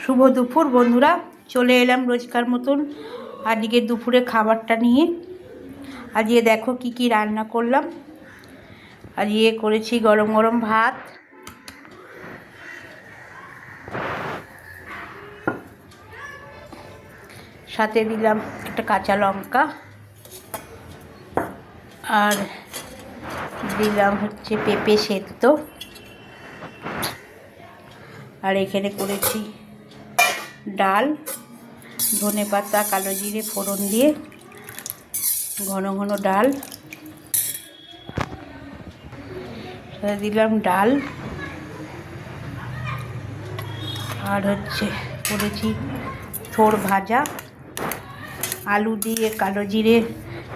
শুভ দুপুর বন্ধুরা, চলে এলাম রোজকার মতন আজকে দুপুরে খাবারটা নিয়ে। আজকে দেখো কি কি রান্না করলাম। আজকে করেছি গরম গরম ভাত, সাথে দিলাম একটা কাঁচা লঙ্কা, আর দিলাম হচ্ছে পেঁপে সেদ্ধ, আর এখানে করেছি ডাল, ধনেপাতা কালো জিরে ফোড়ন দিয়ে ঘন ঘন ডাল, দিলাম ডাল, আর হচ্ছে করেছি থোড় ভাজা, আলু দিয়ে কালো জিরে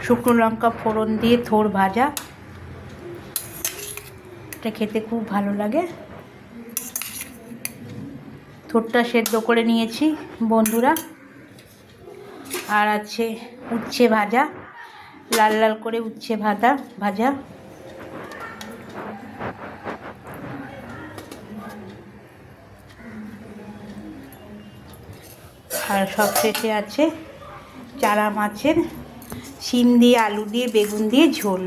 শুকনো লঙ্কা ফোড়ন দিয়ে থোড় ভাজা। এটা খেতে খুব ভালো লাগে। থোড়টা সেদ্ধ করে নিয়েছি বন্ধুরা। আর আছে উচ্ছে ভাজা, লাল লাল করে উচ্ছে ভাজা। আর সবশেষে আছে চারা মাছের শিম দিয়ে আলু দিয়ে বেগুন দিয়ে ঝোল।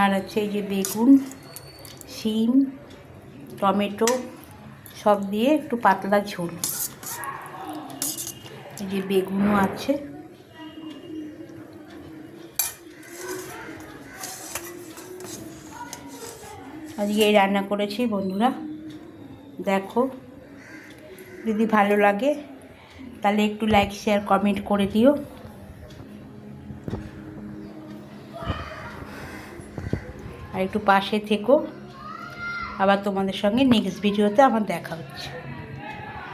আর আছে এই যে বেগুন, শিম, টমেটো সব দিয়ে একটু পাতলা ঝোল। এই যে বেগুনও আছে। আজকে এই রান্না করেছি বন্ধুরা। দেখো, যদি ভালো লাগে তাহলে একটু লাইক শেয়ার কমেন্ট করে দিও। আর একটু পাশে থেকো। আবার তোমাদের সঙ্গে নেক্সট ভিডিওতে আমার দেখা হচ্ছে।